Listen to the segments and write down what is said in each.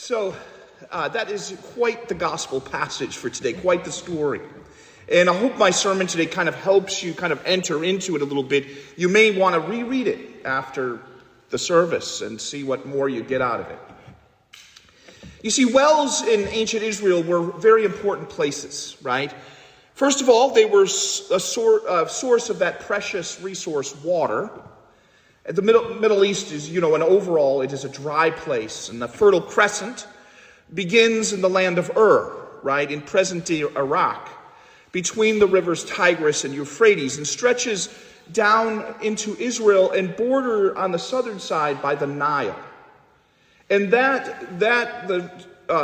So that is quite the gospel passage for today, quite the story. And I hope my sermon today kind of helps you kind of enter into it a little bit. You may want to reread it after the service and see what more you get out of it. You see, wells in ancient Israel were very important places, right? First of all, they were a source of that precious resource, water. The Middle East is, an overall, it is a dry place. And the Fertile Crescent begins in the land of right, in present-day Iraq, between the rivers Tigris and Euphrates, and stretches down into Israel and border on the southern side by the Nile. And the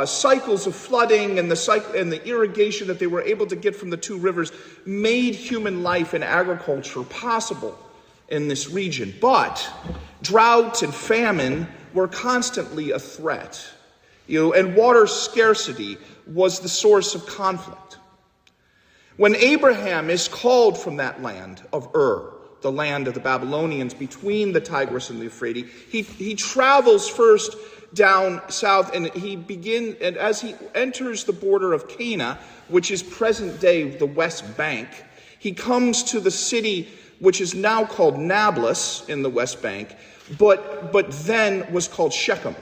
cycles of flooding and the irrigation that they were able to get from the two rivers made human life and agriculture possible in this region. But drought and famine were constantly a threat. And water scarcity was the source of conflict. When Abraham is called from that land of the land of the Babylonians between the Tigris and the Euphrates, he travels first down south, and as he enters the border of Canaan, which is present day the West Bank, he comes to the city which is now called Nablus in the West Bank, but then was called Shechem.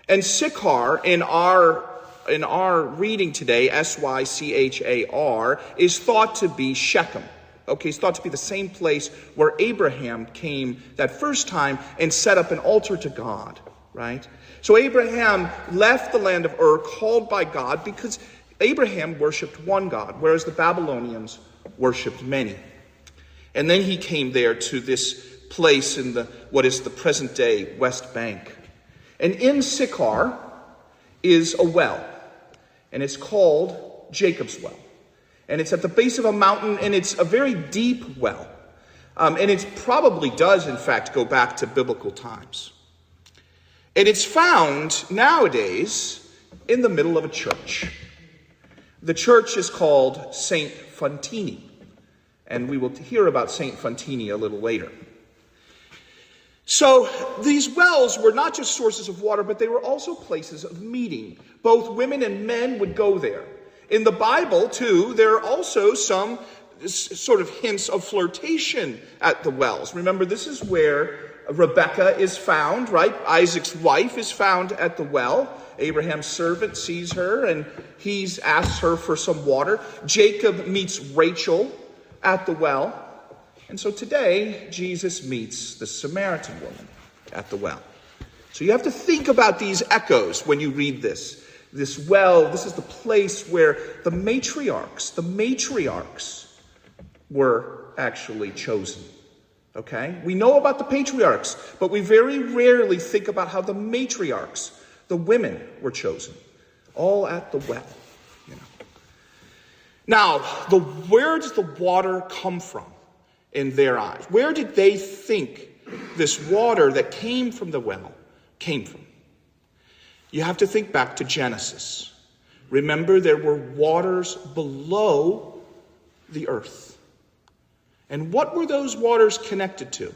And Sychar in our reading today, Sychar, is thought to be Shechem. Okay, it's thought to be the same place where Abraham came that first time and set up an altar to God, right? So Abraham left the land of called by God, because Abraham worshipped one God, whereas the Babylonians worshipped many. And then he came there to this place in what is the present-day West Bank. And in Sychar is a well, and it's called Jacob's Well. And it's at the base of a mountain, and it's a very deep well. And it probably does, in fact, go back to biblical times. And it's found nowadays in the middle of a church. The church is called St. Phontini. And we will hear about St. Phontini a little later. So these wells were not just sources of water, but they were also places of meeting. Both women and men would go there. In the Bible, too, there are also some sort of hints of flirtation at the wells. Remember, this is where Rebekah is found, right? Isaac's wife is found at the well. Abraham's servant sees her, and he asks her for some water. Jacob meets Rachel at the well. And so today, Jesus meets the Samaritan woman at the well. So you have to think about these echoes when you read this. This well, this is the place where the matriarchs were actually chosen. Okay? We know about the patriarchs, but we very rarely think about how the matriarchs, the women, were chosen. All at the well. Now, where does the water come from in their eyes? Where did they think this water that came from the well came from? You have to think back to Genesis. Remember, there were waters below the earth. And what were those waters connected to?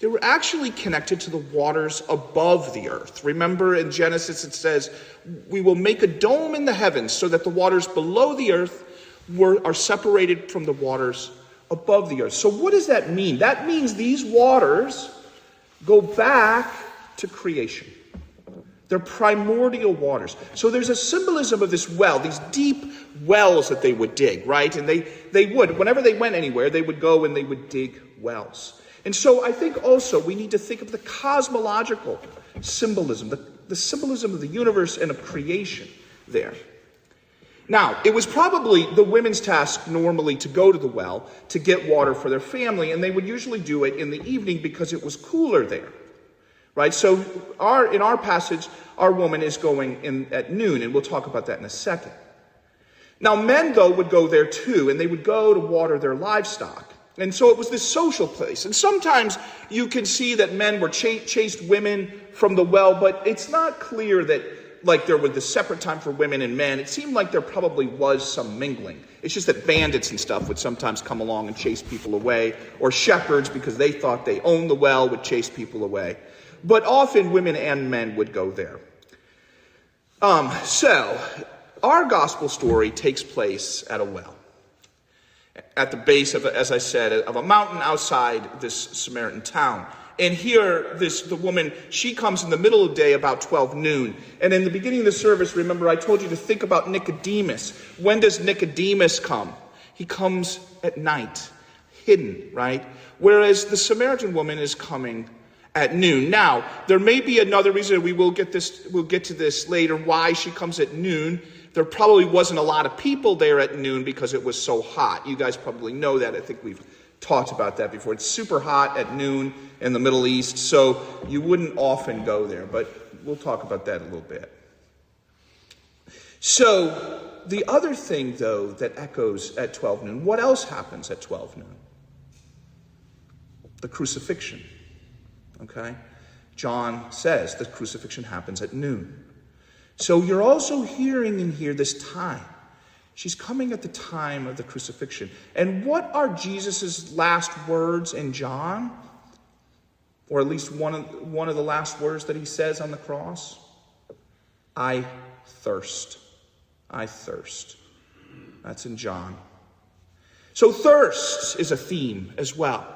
They were actually connected to the waters above the earth. Remember, in Genesis it says, we will make a dome in the heavens so that the waters below the earth are separated from the waters above the earth. So what does that mean? That means these waters go back to creation. They're primordial waters. So there's a symbolism of this well, these deep wells that they would dig, right? And they would, whenever they went anywhere, they would go and they would dig wells. And so I think also we need to think of the cosmological symbolism, the symbolism of the universe and of creation there. Now, it was probably the women's task normally to go to the well to get water for their family, and they would usually do it in the evening because it was cooler there. Right? So in our passage, our woman is going in at noon, and we'll talk about that in a second. Now, men, though, would go there too, and they would go to water their livestock. And so it was this social place. And sometimes you can see that men were chased women from the well, but it's not clear that there was this separate time for women and men. It seemed like there probably was some mingling. It's just that bandits and stuff would sometimes come along and chase people away, or shepherds, because they thought they owned the well, would chase people away. But often women and men would go there. So, our gospel story takes place at a well, at the base of, as I said, of a mountain outside this Samaritan town. And here, the woman, she comes in the middle of the day about 12 noon. And in the beginning of the service, remember, I told you to think about Nicodemus. When does Nicodemus come? He comes at night, hidden, right? Whereas the Samaritan woman is coming at noon. Now, there may be another reason, we'll get to this later, why she comes at noon. There probably wasn't a lot of people there at noon because it was so hot. You guys probably know that. I think we've talked about that before. It's super hot at noon in the Middle East, so you wouldn't often go there, but we'll talk about that a little bit. So, the other thing, though, that echoes at 12 noon, what else happens at 12 noon? The crucifixion, okay? John says the crucifixion happens at noon. So you're also hearing in here this time. She's coming at the time of the crucifixion. And what are Jesus' last words in John? Or at least one of the last words that he says on the cross? I thirst. I thirst. That's in John. So thirst is a theme as well.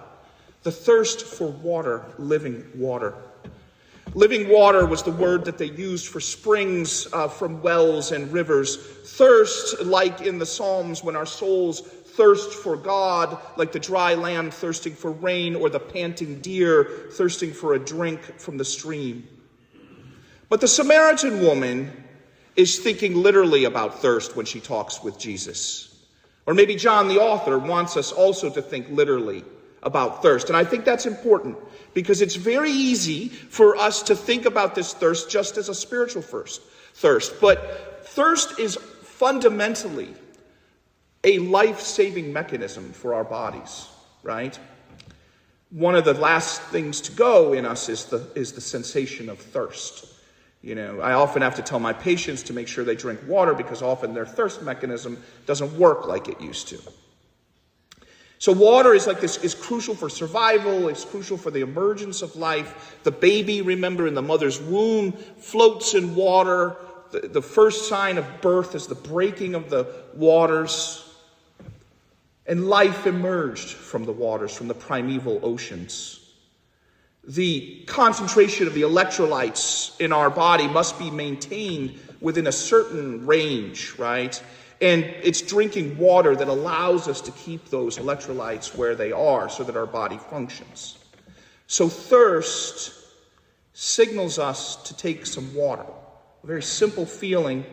The thirst for water, living water. Living water was the word that they used for springs from wells and rivers. Thirst, like in the Psalms, when our souls thirst for God, like the dry land thirsting for rain, or the panting deer thirsting for a drink from the stream. But the Samaritan woman is thinking literally about thirst when she talks with Jesus. Or maybe John, the author, wants us also to think literally about thirst. And I think that's important because it's very easy for us to think about this thirst just as a spiritual thirst. But thirst is fundamentally a life-saving mechanism for our bodies, right? One of the last things to go in us is the sensation of thirst. You know, I often have to tell my patients to make sure they drink water because often their thirst mechanism doesn't work like it used to. So water is crucial for survival. It's crucial for the emergence of life. The baby, remember, in the mother's womb floats in water. The first sign of birth is the breaking of the waters. And life emerged from the waters, from the primeval oceans. The concentration of the electrolytes in our body must be maintained within a certain range, right? And it's drinking water that allows us to keep those electrolytes where they are so that our body functions. So thirst signals us to take some water. A very simple feeling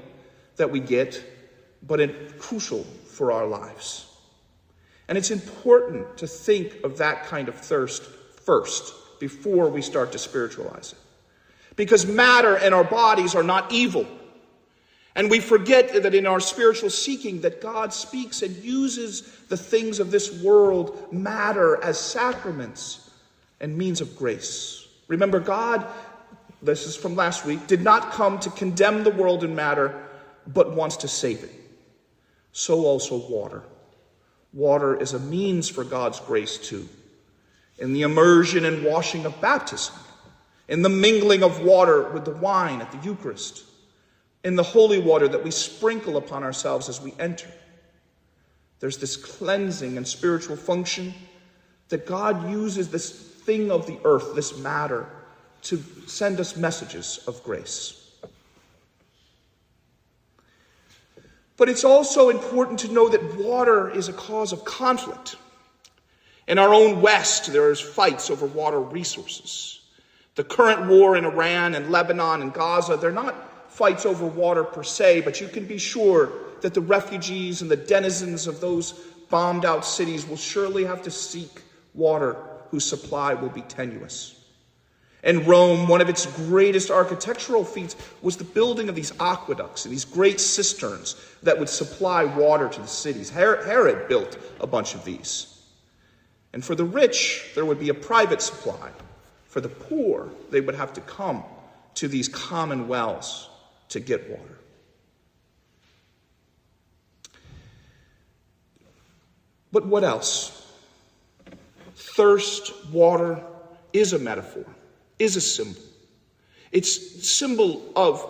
that we get, but it's crucial for our lives. And it's important to think of that kind of thirst first before we start to spiritualize it. Because matter and our bodies are not evil. And we forget that in our spiritual seeking that God speaks and uses the things of this world, matter, as sacraments and means of grace. Remember, God, this is from last week, did not come to condemn the world in matter, but wants to save it. So also water. Water is a means for God's grace too. In the immersion and washing of baptism, in the mingling of water with the wine at the Eucharist, in the holy water that we sprinkle upon ourselves as we enter. There's this cleansing and spiritual function that God uses this thing of the earth, this matter, to send us messages of grace. But it's also important to know that water is a cause of conflict. In our own West, there's fights over water resources. The current war in Iran and Lebanon and Gaza, they're not fights over water per se, but you can be sure that the refugees and the denizens of those bombed out cities will surely have to seek water whose supply will be tenuous. In Rome, one of its greatest architectural feats was the building of these aqueducts and these great cisterns that would supply water to the cities. Herod built a bunch of these. And for the rich, there would be a private supply. For the poor, they would have to come to these common wells to get water. But what else? Thirst, water, is a metaphor, is a symbol. It's a symbol of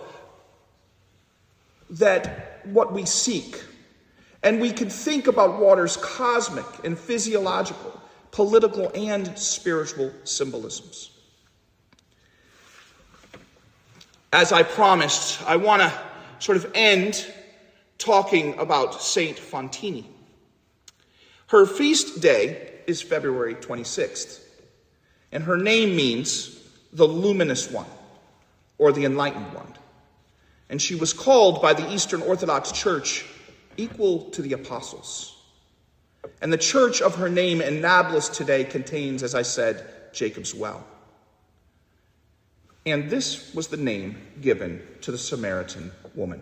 that what we seek. And we can think about water's cosmic and physiological, political and spiritual symbolisms. As I promised, I want to sort of end talking about Saint Phontini. Her feast day is February 26th, and her name means the luminous one, or the enlightened one. And she was called by the Eastern Orthodox Church equal to the apostles. And the church of her name in Nablus today contains, as I said, Jacob's well. And this was the name given to the Samaritan woman.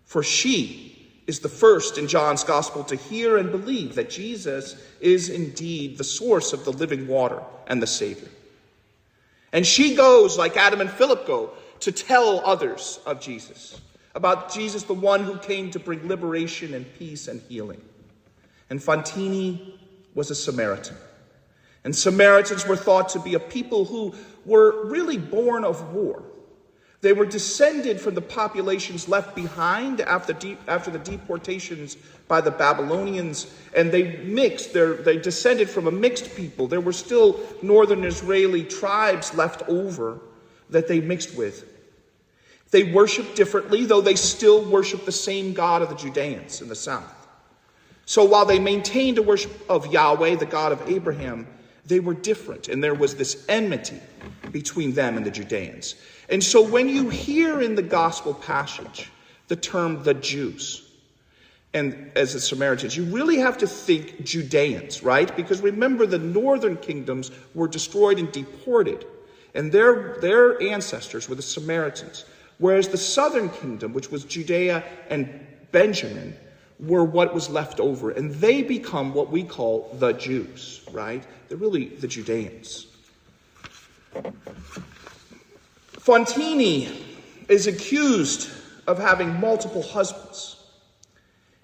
For she is the first in John's gospel to hear and believe that Jesus is indeed the source of the living water and the Savior. And she goes, like Adam and Philip go, to tell others of Jesus, about Jesus, the one who came to bring liberation and peace and healing. And Phontini was a Samaritan. And Samaritans were thought to be a people who were really born of war. They were descended from the populations left behind after the deportations by the Babylonians, and they mixed. They descended from a mixed people. There were still northern Israeli tribes left over that they mixed with. They worshiped differently, though they still worshiped the same God of the Judeans in the south. So while they maintained a worship of Yahweh, the God of Abraham, they were different, and there was this enmity between them and the Judeans. And so when you hear in the gospel passage the term the Jews, and as the Samaritans, you really have to think Judeans, right? Because remember, the northern kingdoms were destroyed and deported, and their ancestors were the Samaritans. Whereas the southern kingdom, which was Judea and Benjamin, were what was left over. And they become what we call the Jews, right? They're really the Judeans. Phontini is accused of having multiple husbands.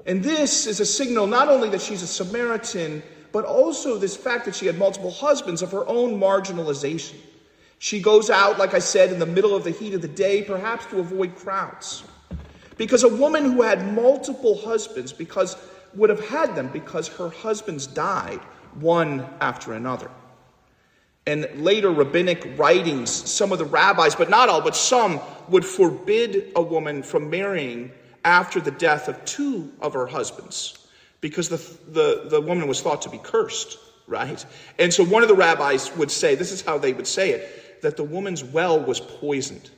And this is a signal not only that she's a Samaritan, but also this fact that she had multiple husbands of her own marginalization. She goes out, like I said, in the middle of the heat of the day, perhaps to avoid crowds. Because a woman who had multiple husbands would have had them because her husbands died one after another. And later rabbinic writings, some of the rabbis, but not all, but some, would forbid a woman from marrying after the death of two of her husbands, because the woman was thought to be cursed, right? And so one of the rabbis would say, this is how they would say it, that the woman's well was poisoned.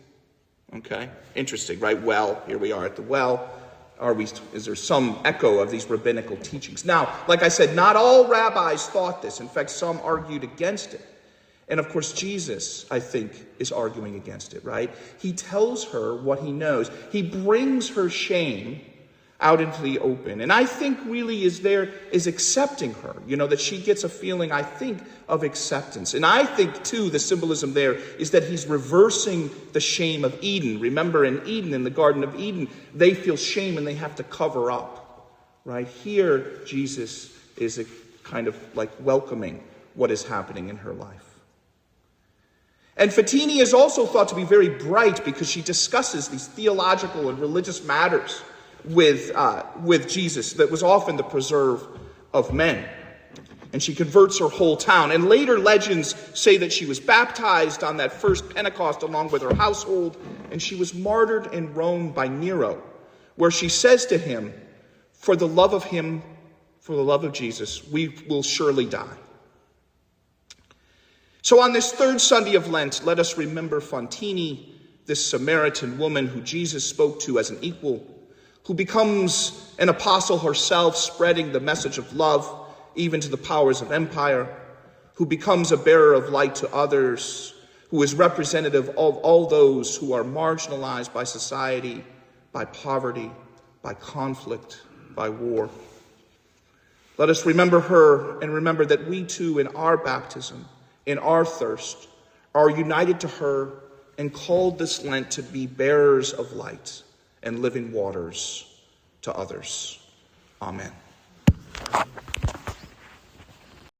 Okay, interesting, right? Well, here we are at the well. Is there some echo of these rabbinical teachings? Now, like I said, not all rabbis thought this. In fact, some argued against it. And of course, Jesus, I think, is arguing against it, right? He tells her what he knows. He brings her shame out into the open. And I think really is accepting her, that she gets a feeling, I think, of acceptance. And I think, too, the symbolism there is that he's reversing the shame of Eden. Remember, in Eden, in the Garden of Eden, they feel shame and they have to cover up, right? Here, Jesus is a kind of like welcoming what is happening in her life. And Photini is also thought to be very bright because she discusses these theological and religious matters with Jesus that was often the preserve of men. And she converts her whole town. And later legends say that she was baptized on that first Pentecost along with her household, and she was martyred in Rome by Nero, where she says to him, for the love of Jesus, we will surely die. So on this third Sunday of Lent, let us remember Phontini, this Samaritan woman who Jesus spoke to as an equal, who becomes an apostle herself, spreading the message of love even to the powers of empire, who becomes a bearer of light to others, who is representative of all those who are marginalized by society, by poverty, by conflict, by war. Let us remember her and remember that we too, in our baptism, in our thirst, are united to her and called this Lent to be bearers of light and living waters to others. Amen.